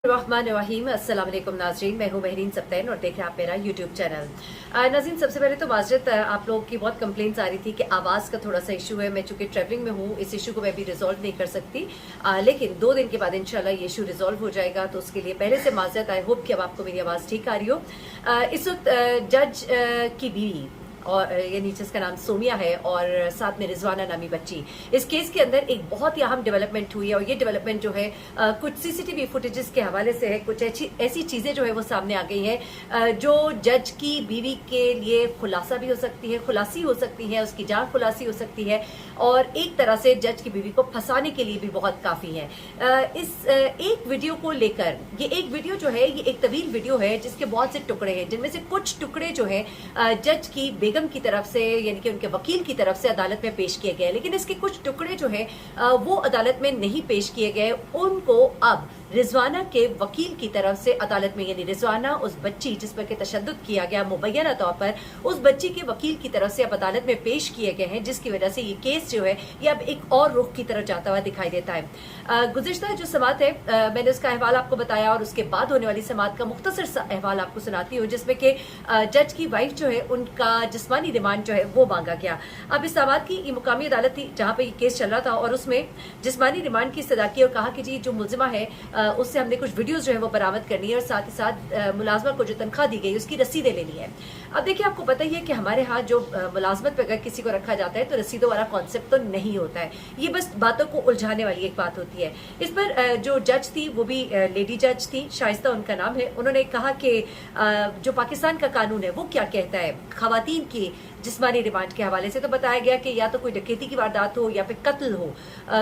रहमानिर्रहीम। अस्सलाम वालेकुम नाज़रीन, मैं हूं महरीन सब्तैन और देख रहे हैं आप मेरा यूट्यूब चैनल। नाज़रीन, सबसे पहले तो माजरत, आप लोगों की बहुत कंप्लेंट्स आ रही थी कि आवाज़ का थोड़ा सा इशू है। मैं चूंकि ट्रैवलिंग में हूं, इस इशू को मैं अभी रिजॉल्व नहीं कर सकती, लेकिन 2 दिन के बाद इंशाल्लाह ये इशू रिजॉल्व हो जाएगा। तो उसके लिए पहले से माजरत। आई होप कि अब आपको मेरी आवाज़ ठीक आ रही हो। इस वक्त जज की बीवी और ये नीचे इसका नाम सोमिया है और साथ में रिजवाना नामी बच्ची, इस केस के अंदर एक बहुत ही अहम डेवलपमेंट हुई है। और ये डेवलपमेंट जो है कुछ सीसीटीवी फुटेजेस के हवाले से है। कुछ ऐसी चीजें जो है वो सामने आ गई हैं जो जज की बीवी के लिए खुलासा भी हो सकती है, खुलासी हो सकती है, उसकी जान खुलासी हो सकती है और एक तरह से जज की बीवी को फंसाने के लिए भी बहुत काफी है। इस एक वीडियो को लेकर, ये एक वीडियो जो है ये एक तवील वीडियो है जिसके बहुत से टुकड़े हैं, जिनमें से कुछ टुकड़े जो है जज की बेगम की तरफ से यानी कि उनके वकील की तरफ से अदालत में पेश किए गए, लेकिन इसके कुछ टुकड़े जो है वो अदालत में नहीं पेश किए गए। उनको अब रिजवाना के वकील की तरफ से अदालत में, यानी रिजवाना उस बच्ची जिस पर के तशद्दुद किया गया मुबैना तौर पर, उस बच्ची के वकील की तरफ से अब अदालत में पेश किए गए हैं, जिसकी वजह से ये केस जो है ये अब एक और रुख की तरफ जाता हुआ दिखाई देता है। गुज़िश्ता जो समात है मैंने उसका अहवाल आपको बताया और उसके बाद होने वाली समात का मुख्तसर सा अहवाल आपको सुनाती हूँ, जिसमें कि जज की वाइफ जो है उनका जिस्मानी रिमांड जो है वो मांगा गया। अब इस्लामाबाद की ये मुकामी अदालत थी जहाँ पे ये केस चल रहा था और उसमें जिस्मानी रिमांड की सजा की और कहा कि जी जो मुलजिमा है उससे हमने कुछ वीडियोस जो है वो बरामद करनी है और साथ ही साथ मुलाजमा को जो तनख्वाह दी गई उसकी रसीदें लेनी है। अब देखिए, आपको पता ही है कि हमारे यहाँ जो मुलाजमत पे अगर किसी को रखा जाता है तो रसीदों वाला कॉन्सेप्ट तो नहीं होता है, ये बस बातों को उलझाने वाली एक बात होती है। इस पर जो जज थी वो भी लेडी जज थी, शाइस्ता उनका नाम है। उन्होंने कहा कि जो पाकिस्तान का कानून है वो क्या कहता है खवातीन की जिस्मानी रिमांड के हवाले से। तो बताया गया कि या तो कोई डकैती की वारदात हो या फिर कत्ल हो।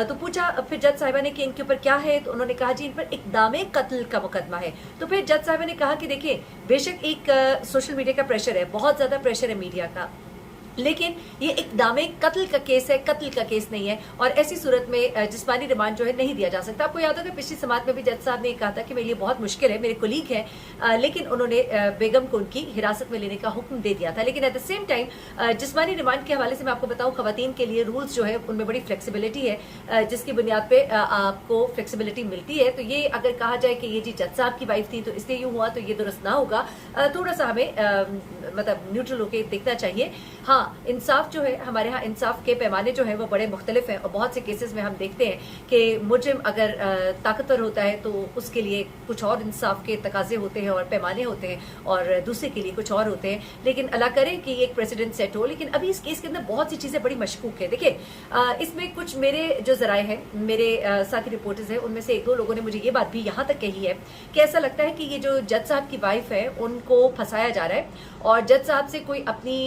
तो पूछा फिर जज साहिबा ने कि इनके ऊपर क्या है, तो उन्होंने कहा जी इन पर इक़दामे कत्ल का मुकदमा है। तो फिर जज साहिबा ने कहा कि देखिए, बेशक एक सोशल मीडिया का प्रेशर है, बहुत ज्यादा प्रेशर है मीडिया का, लेकिन ये इक़दामे कत्ल का केस है, कत्ल का केस नहीं है और ऐसी सूरत में जिस्मानी रिमांड जो है नहीं दिया जा सकता। आपको याद होगा पिछली समात में भी जज साहब ने कहा था कि मेरे लिए बहुत मुश्किल है, मेरे कोलीग हैं, लेकिन उन्होंने बेगम को उनकी हिरासत में लेने का हुक्म दे दिया था। लेकिन एट द सेम टाइम जिस्मानी रिमांड के हवाले से मैं आपको बताऊं, खवातीन के लिए रूल्स जो है उनमें बड़ी फ्लेक्सिबिलिटी है, जिसकी बुनियाद पे आपको फ्लेक्सिबिलिटी मिलती है। तो ये अगर कहा जाए कि ये जी जज साहब की वाइफ थी तो इसलिए यूं हुआ, तो ये दुरुस्त ना होगा। थोड़ा सा हमें मतलब न्यूट्रल होकर देखना चाहिए। हाँ, इंसाफ जो है, हमारे यहाँ इंसाफ के पैमाने जो है वो बड़े मुख्तलिफ हैं और बहुत से केसेस में हम देखते हैं कि मुजरिम अगर ताकतवर होता है तो उसके लिए कुछ और इंसाफ के तकाजे होते हैं और पैमाने होते हैं और दूसरे के लिए कुछ और होते हैं। लेकिन अल्लाह करे कि एक प्रेसिडेंट सेट हो। लेकिन अभी इस केस के अंदर बहुत सी चीजें बड़ी मशकूक है। देखिए, इसमें कुछ मेरे जो जराए हैं, मेरे साथी रिपोर्टर्स हैं, उनमें से 1-2 लोगों ने मुझे ये बात भी यहाँ तक कही है कि ऐसा लगता है कि ये जो जज साहब की वाइफ है उनको फंसाया जा रहा है और जज साहब से कोई अपनी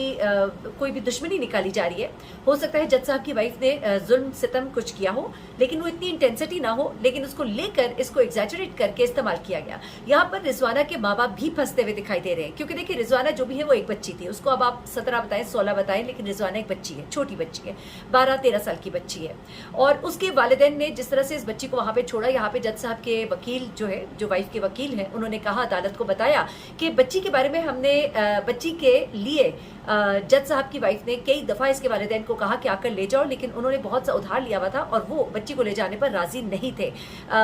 कोई भी दुश्मनी निकाली जा रही है। हो सकता है जज साहब की वाइफ ने जुल्म सितम कुछ किया हो, लेकिन वो इतनी इंटेंसिटी ना हो, लेकिन उसको लेकर इसको एग्जैजरेट करके इस्तेमाल किया गया। यहाँ पर रिजवाना के माँ बाप भी फंसते हुए दिखाई दे रहे हैं, क्योंकि देखिए रिजवाना जो भी है वो एक बच्ची थी, उसको अब आप 17 बताएं 16 बताएं, लेकिन रिजवाना एक बच्ची है, छोटी बच्ची है, 12-13 साल की बच्ची है। और उसके वालिदैन ने जिस तरह से इस बच्ची को वहां पे छोड़ा, यहाँ पे जज साहब के वकील जो है, जो वाइफ के वकील हैं, उन्होंने कहा, अदालत को बताया कि बच्ची के बारे में हमने बच्ची के लिए जज साहब की वाइफ ने कई दफा इसके वालिदैन को कहा कि आकर ले जाओ, लेकिन उन्होंने बहुत सा उधार लिया हुआ था और वो बच्ची को ले जाने पर राजी नहीं थे।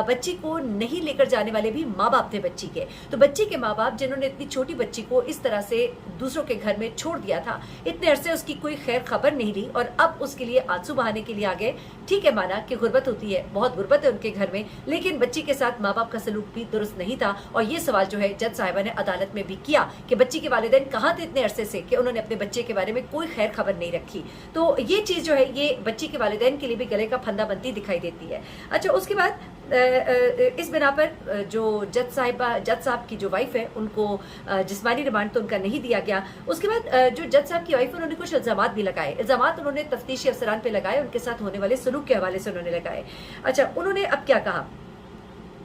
बच्ची को नहीं लेकर जाने वाले भी माँ बाप थे बच्ची के। तो बच्ची के माँ बाप जिन्होंने इतनी छोटी बच्ची को इस तरह से दूसरों के घर में छोड़ दिया था, इतने अरसे उसकी कोई खैर खबर नहीं ली और अब उसके लिए आंसू बहाने के लिए आ गए। ठीक है, माना कि गुर्बत होती है, बहुत गुर्बत है उनके घर में, लेकिन बच्ची के साथ माँ बाप का सलूक भी दुरुस्त नहीं था। और ये सवाल जो है जज साहिबा ने अदालत में भी किया कि बच्ची के वालिदैन कहाँ थे इतने अरसे से कि उन्होंने अपने बच्चे के बारे में कोई खैर खबर नहीं रखी। तो ये चीज जो है ये बच्ची के वालिदैन के लिए भी गले का फंदा बनती दिखाई देती है। अच्छा, उसके बाद इस बिना पर जो जज साहब की जो वाइफ है उनको जिस्मानी रिमांड तो उनका नहीं दिया गया। उसके बाद जो जज साहब की वाइफ है उन्होंने कुछ इल्जामात भी लगाए। इल्जामात उन्होंने तफ्तीशी अफसरान पे लगाए, उनके साथ होने वाले सलूक के हवाले से उन्होंने लगाए। अच्छा, उन्होंने अब क्या कहा,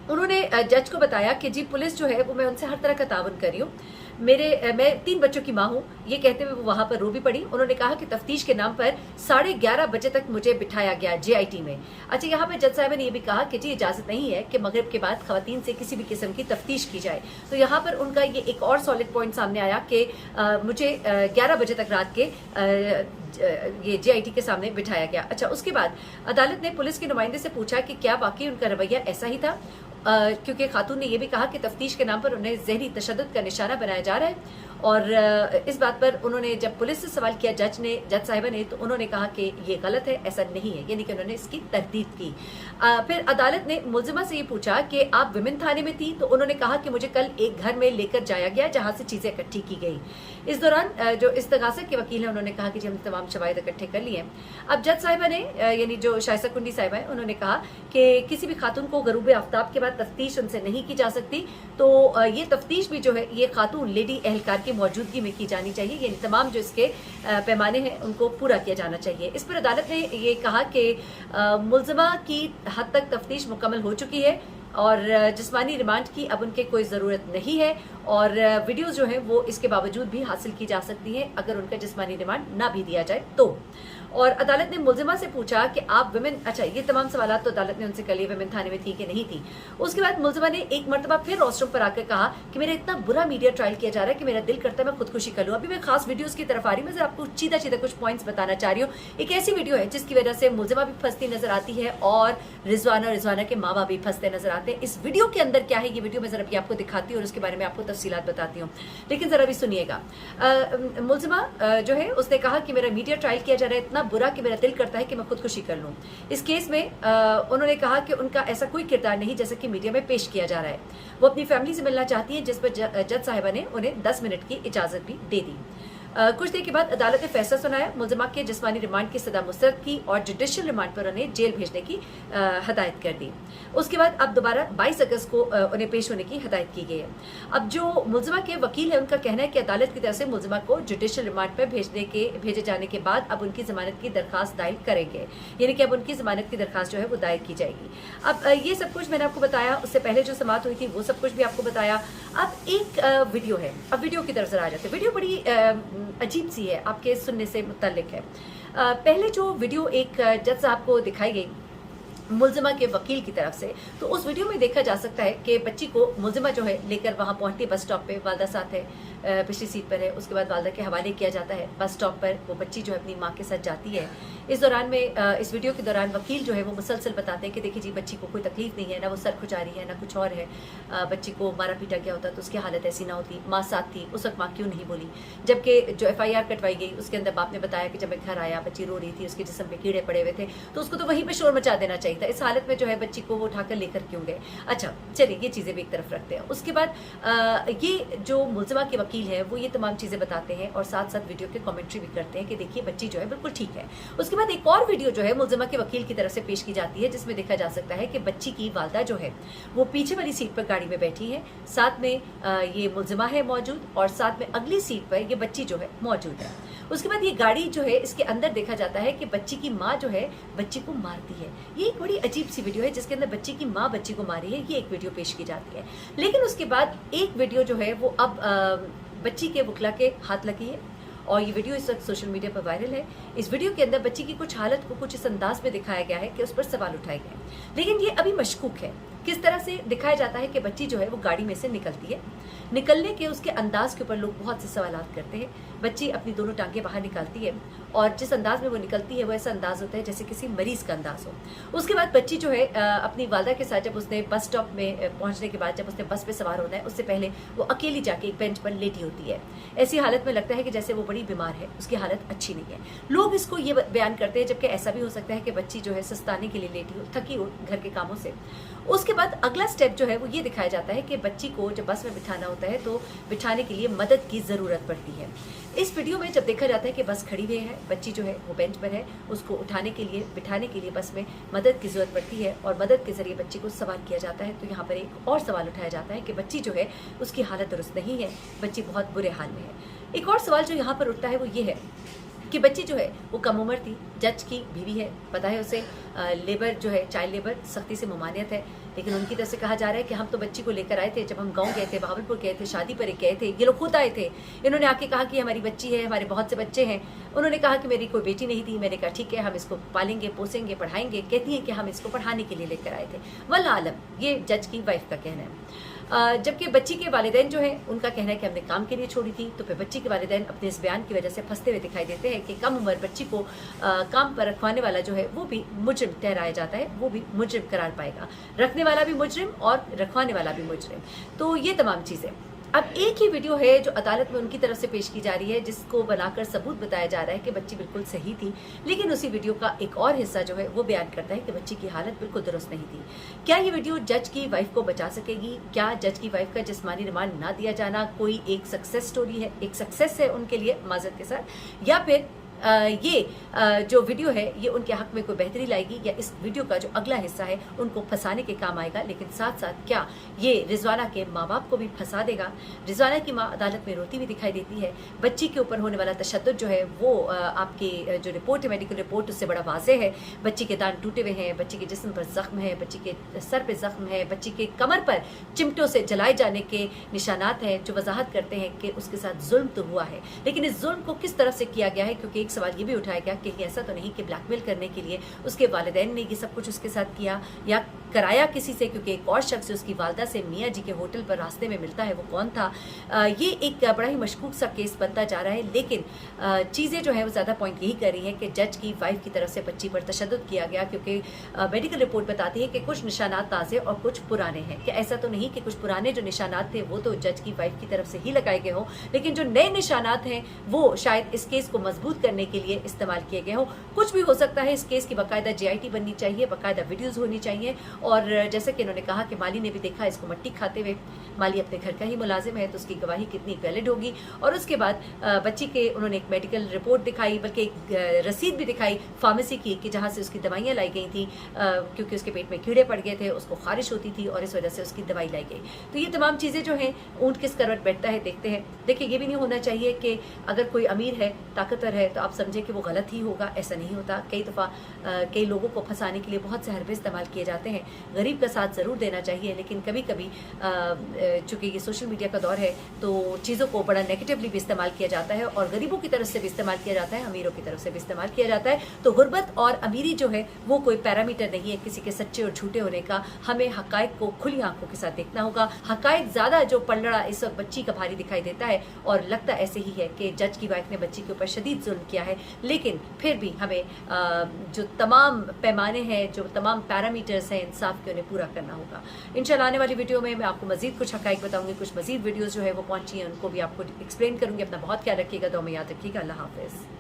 उन्होंने जज को बताया कि जी पुलिस जो है वो मैं उनसे हर तरह का ताउन कर रही हूँ, मैं 3 बच्चों की माँ हूँ। ये कहते हुए वो वहां पर रो भी पड़ी। उन्होंने कहा कि तफ्तीश के नाम पर 11:30 बजे तक मुझे बिठाया गया JIT में। अच्छा, यहाँ पर जज साहब ने ये भी कहा कि जी इजाजत नहीं है कि मगरिब के बाद खवातीन से किसी भी किस्म की तफ्तीश की जाए। तो यहाँ पर उनका ये एक और सॉलिड पॉइंट सामने आया कि मुझे 11 बजे तक रात के ये JIT के सामने बिठाया गया। अच्छा, उसके बाद अदालत ने पुलिस के नुमाइंदे से पूछा कि क्या वाकई उनका रवैया ऐसा ही था। क्योंकि खातून ने यह भी कहा कि तफ्तीश के नाम पर उन्हें जहरी तशद्दुद का निशाना बनाया जा रहा है। और इस बात पर उन्होंने जब पुलिस से सवाल किया जज साहिबा ने, तो उन्होंने कहा कि ये गलत है, ऐसा नहीं है, यानी कि उन्होंने इसकी तरदीद की। फिर अदालत ने मुलजिमा से ये पूछा कि आप विमेन थाने में थी, तो उन्होंने कहा कि मुझे कल एक घर में लेकर जाया गया जहां से चीजें इकट्ठी की गई। इस दौरान जो इस्तगासा के वकील है उन्होंने कहा कि जी हमने तमाम शवाहिद इकट्ठे कर लिए। अब जज साहिबा ने यानी जो शाइस्ता कुंडी साहिबा है उन्होंने कहा कि किसी भी खातून को गरूब आफ्ताब के बाद तफ्तीश उनसे नहीं की जा सकती, तो ये तफ्तीश भी जो है ये खातून लेडी एहलकार की मौजूदगी में की जानी चाहिए, यानी तमाम जो इसके पैमाने हैं उनको पूरा किया जाना चाहिए। इस पर अदालत ने ये कहा कि मुलजिमा की हद तक तफ्तीश मुकम्मल हो चुकी है और जिस्मानी रिमांड की अब उनके कोई ज़रूरत नहीं है, और वीडियोस जो हैं वो इसके बावजूद भी हासिल की जा सकती हैं अगर उनका जिस्मानी रिमांड ना भी दिया जाए तो। और अदालत ने मुलजिमा से पूछा कि आप विमेन, अच्छा ये तमाम सवाल तो अदालत ने उनसे कर लिए, विमेन थाने में थी कि नहीं थी। उसके बाद मुलजिमा ने एक मरतबा फिर रोस्ट्रूम पर आकर कहा कि मेरा इतना बुरा मीडिया ट्रायल किया जा रहा है कि मेरा दिल करता है मैं खुदकुशी कर लूँ। अभी मैं खास वीडियोस की तरफ आ रही हूँ, मैं आपको सीधा सीधा कुछ पॉइंट्स बताना चाह रही हूँ। एक ऐसी वीडियो है जिसकी वजह से मुलजिमा भी फंसती नजर आती है और रिजवाना के माँ बाप भी फंसते नजर आते हैं। इस वीडियो के अंदर क्या है, ये वीडियो मैं जरा भी आपको दिखाती हूँ और उसके बारे में आपको तफसीलात बताती हूँ, लेकिन जरा भी सुनिएगा। मुलजिमा जो है उसने कहा कि मेरा मीडिया ट्रायल किया जा रहा है इतना बुरा कि मेरा दिल करता है कि मैं खुदकुशी कर लूं। इस केस में उन्होंने कहा कि उनका ऐसा कोई किरदार नहीं जैसा कि मीडिया में पेश किया जा रहा है। वो अपनी फैमिली से मिलना चाहती है, जिस पर जज साहिबा ने उन्हें 10 मिनट की इजाजत भी दे दी। कुछ देर के बाद अदालत ने फैसला सुनाया, मुलजिमा के जिस्मानी रिमांड की सजा मुस्तरद की और जुडिशियल रिमांड पर उन्हें जेल भेजने की हदायत कर दी। उसके बाद अब दोबारा 22 अगस्त को उन्हें पेश होने की हदायत की गई है। अब जो मुलजिमा के वकील है उनका कहना है कि अदालत की तरफ से मुलजिमा को जुडिशियल रिमांड पर भेजे जाने के बाद अब उनकी जमानत की दरखास्त दायर करेंगे, यानी कि अब उनकी जमानत की दरखास्त जो है वो दायर की जाएगी। अब ये सब कुछ मैंने आपको बताया, उससे पहले जो समाअत हुई थी वो सब कुछ भी आपको बताया। अब एक वीडियो है, अब वीडियो की तरफ जरा आ जाते हैं। वीडियो बड़ी अजीब सी है, आपके सुनने से मुतल्लिक है। पहले जो वीडियो एक जज साहब को दिखाई गई मुलजिमा के वकील की तरफ से, तो उस वीडियो में देखा जा सकता है कि बच्ची को मुलजिमा जो है लेकर वहां पहुंचती है बस स्टॉप पे, वालदा साथ है, पिछली सीट पर है। उसके बाद वालदा के हवाले किया जाता है। बस स्टॉप पर वो बच्ची जो है अपनी माँ के साथ जाती है। इस दौरान में इस वीडियो के दौरान वकील जो है वो मुसलसल बताते हैं कि देखिए जी बच्ची को कोई तकलीफ नहीं है, ना वो सर खुजारी है ना कुछ और है, बच्ची को मारा पीटा गया होता तो उसकी हालत ऐसी ना होती, माँ साथ थी, उस वक्त माँ क्यों नहीं बोली। जबकि जो FIR कटवाई गई उसके अंदर बाप ने बताया कि जब मैं घर आया बच्ची रो रही थी, उसके जिस्म पे कीड़े पड़े हुए थे, तो उसको तो वहीं पे शोर मचा देना चाहिए था। इस हालत में जो है बच्ची को वो उठाकर लेकर क्यों गए। अच्छा चलिए ये चीज़ें भी एक तरफ रखते हैं। उसके बाद ये जो मुलजिमा के वकील है वो ये तमाम चीज़ें बताते हैं और साथ साथ वीडियो के कमेंट्री भी करते हैं कि देखिए बच्ची जो है बिल्कुल ठीक है। उसके बाद एक और वीडियो जो है मुलजिमा के वकील की तरफ से पेश की जाती है, जिसमें देखा जा सकता है कि बच्ची की वालदा जो है वो पीछे वाली सीट पर गाड़ी में बैठी है, साथ में ये मुलजिमा है मौजूद और साथ में अगली सीट पर ये बच्ची जो है मौजूद है। उसके बाद ये गाड़ी जो है इसके अंदर देखा जाता है कि बच्ची की माँ जो है बच्ची को मारती है। ये एक बड़ी अजीब सी वीडियो है जिसके अंदर बच्ची की माँ बच्ची को मारी है, ये एक वीडियो पेश की जाती है। लेकिन उसके बाद एक वीडियो जो है वो अब बच्ची के वकला के हाथ लगी है और ये वीडियो इस वक्त सोशल मीडिया पर वायरल है। इस वीडियो के अंदर बच्ची की कुछ हालत को कुछ इस अंदाज में दिखाया गया है कि उस पर सवाल उठाए गए, लेकिन ये अभी मशकूक है। किस तरह से दिखाया जाता है कि बच्ची जो है वो गाड़ी में से निकलती है, निकलने के उसके अंदाज के ऊपर लोग बहुत से सवाल करते हैं। बच्ची अपनी दोनों टांगे बाहर निकालती है और जिस अंदाज में वो निकलती है वो ऐसा अंदाज होता है जैसे किसी मरीज का अंदाज हो। उसके बाद बच्ची जो है अपनी वालदा के साथ जब उसने बस स्टॉप में पहुंचने के बाद जब उसने बस पे सवार होना है उससे पहले वो अकेली जाके एक बेंच पर लेटी होती है। ऐसी हालत में लगता है कि जैसे वो बड़ी बीमार है, उसकी हालत अच्छी नहीं है। लोग इसको ये बयान करते हैं, जबकि ऐसा भी हो सकता है कि बच्ची जो है सुस्ताने के लिए लेटी हो, थकी हो घर के कामों से। उसके बाद अगला स्टेप जो है वो ये दिखाया जाता है कि बच्ची को जब बस में बिठाना होता है तो बिठाने के लिए मदद की ज़रूरत पड़ती है। इस वीडियो में जब देखा जाता है कि बस खड़ी हुई है, बच्ची जो है वो बेंच पर है, उसको उठाने के लिए बिठाने के लिए बस में मदद की ज़रूरत पड़ती है और मदद के ज़रिए बच्ची को सवार किया जाता है। तो यहाँ पर एक और सवाल उठाया जाता है कि बच्ची जो है उसकी हालत दुरुस्त नहीं है, बच्ची बहुत बुरे हाल में है। एक और सवाल जो यहाँ पर उठता है वो ये है कि बच्ची जो है वो कम उम्र थी, जज की बीवी है, पता है उसे लेबर जो है चाइल्ड लेबर सख्ती से ममानियत है, लेकिन उनकी तरफ से कहा जा रहा है कि हम तो बच्ची को लेकर आए थे, जब हम गांव गए थे, बहावलपुर गए थे, शादी पर गए थे, ये लोग खुद आए थे, इन्होंने आके कहा कि हमारी बच्ची है, हमारे बहुत से बच्चे हैं। उन्होंने कहा कि मेरी कोई बेटी नहीं थी। मैंने कहा ठीक है हम इसको पालेंगे पोसेंगे पढ़ाएंगे। कहती हैं कि हम इसको पढ़ाने के लिए लेकर आए थे। वल्लाह आलम, ये जज की वाइफ का कहना है। जबकि बच्ची के वालिदैन जो है उनका कहना है कि हमने काम के लिए छोड़ी थी। तो फिर बच्ची के वालिदैन अपने इस बयान की वजह से फंसते हुए दिखाई देते हैं कि कम उम्र बच्ची को काम पर रखवाने वाला जो है वो भी मुजरिम ठहराया जाता है, वो भी मुजरिम करार पाएगा, रखने वाला भी मुजरिम और रखवाने वाला भी मुजरिम। तो ये तमाम चीज़ें अब एक ही वीडियो है जो अदालत में उनकी तरफ से पेश की जा रही है, जिसको बनाकर सबूत बताया जा रहा है कि बच्ची बिल्कुल सही थी, लेकिन उसी वीडियो का एक और हिस्सा जो है वो बयान करता है कि बच्ची की हालत बिल्कुल दुरुस्त नहीं थी। क्या ये वीडियो जज की वाइफ को बचा सकेगी? क्या जज की वाइफ का जिस्मानी रिमांड ना दिया जाना कोई एक सक्सेस स्टोरी है, एक सक्सेस है उनके लिए माजरत के साथ, या फिर ये जो वीडियो है ये उनके हक में कोई बेहतरी लाएगी, या इस वीडियो का जो अगला हिस्सा है उनको फंसाने के काम आएगा? लेकिन साथ साथ क्या ये रिजवाना के माँ बाप को भी फंसा देगा? रिजवाना की माँ अदालत में रोती हुई दिखाई देती है। बच्ची के ऊपर होने वाला तशद्दुद जो है वो आपकी जो रिपोर्ट है, मेडिकल रिपोर्ट, उससे बड़ा वाज़ेह है। बच्ची के दांत टूटे हुए हैं, बच्ची के जिस्म पर जख्म है, बच्ची के सर पर जख्म है, बच्ची के कमर पर चिमटों से जलाए जाने के निशानात हैं, जो वजाहत करते हैं कि उसके साथ जुल्म तो हुआ है। लेकिन इस जुल्म को किस तरफ से किया गया है? क्योंकि एक सवाल ये भी उठाया गया कि ऐसा तो नहीं कि ब्लैकमेल करने के लिए उसके वालिदैन ने ये सब कुछ उसके साथ किया या कराया किसी से, क्योंकि एक और शख्स उसकी वालदा से मियाँ जी के होटल पर रास्ते में मिलता है, वो कौन था? ये एक बड़ा ही मशकूक सा केस बनता जा रहा है। लेकिन चीज़ें जो है वो ज़्यादा पॉइंट यही कर रही है कि जज की वाइफ की तरफ से बच्ची पर तशद्दुद किया गया, क्योंकि मेडिकल रिपोर्ट बताती है कि कुछ निशानात ताज़े और कुछ पुराने हैं। कि ऐसा तो नहीं कि कुछ पुराने जो निशानात थे वो तो जज की वाइफ की तरफ से ही लगाए गए हों, लेकिन जो नए निशानात हैं वो शायद इस केस को मजबूत करने के लिए इस्तेमाल किए गए हों। कुछ भी हो सकता है। इस केस की बाकायदा JIT बननी चाहिए, बाकायदा वीडियोज़ होनी चाहिए। और जैसे कि इन्होंने कहा कि माली ने भी देखा इसको मट्टी खाते हुए, माली अपने घर का ही मुलाजिम है, तो उसकी गवाही कितनी वैलिड होगी। और उसके बाद बच्ची के उन्होंने एक मेडिकल रिपोर्ट दिखाई, बल्कि एक रसीद भी दिखाई फार्मेसी की कि जहाँ से उसकी दवाइयाँ लाई गई थी, क्योंकि उसके पेट में कीड़े पड़ गए थे, उसको खारिश होती थी और इस वजह से उसकी दवाई लाई गई। तो ये तमाम चीज़ें जो हैं ऊँट किस करवट बैठता है देखते हैं। देखिए ये भी नहीं होना चाहिए कि अगर कोई अमीर है, ताकतवर है, तो आप समझें कि वो गलत ही होगा, ऐसा नहीं होता। कई दफ़ा कई लोगों को फंसाने के लिए बहुत से हरबे इस्तेमाल किए जाते हैं। गरीब का साथ ज़रूर देना चाहिए, लेकिन कभी कभी चूँकि ये सोशल मीडिया का दौर है तो चीज़ों को बड़ा नेगेटिवली भी इस्तेमाल किया जाता है, और गरीबों की तरफ से भी इस्तेमाल किया जाता है, अमीरों की तरफ से भी इस्तेमाल किया जाता है। तो गुर्बत और अमीरी जो है वो कोई पैरामीटर नहीं है किसी के सच्चे और झूठे होने का। हमें हकायक को खुली आंखों के साथ देखना होगा। हकायक ज़्यादा जो पलड़ा इस वक्त बच्ची का भारी दिखाई देता है, और लगता ऐसे ही है कि जज की वाइफ ने बच्ची के ऊपर शदीद जुल्म किया है, लेकिन फिर भी हमें जो तमाम पैमाने हैं, जो तमाम पैरामीटर्स हैं इंसाफ के, उन्हें पूरा करना होगा। इंशाल्लाह आने वाली वीडियो में मैं आपको मजीद कुछ हकायक बताऊंगी, कुछ मजीद वीडियोस जो है वो पहुंची हैं उनको भी आपको एक्सप्लेन करूंगी। अपना बहुत ख्याल रखिएगा, दुआ में याद रखिएगा। अल्लाह हाफिज़।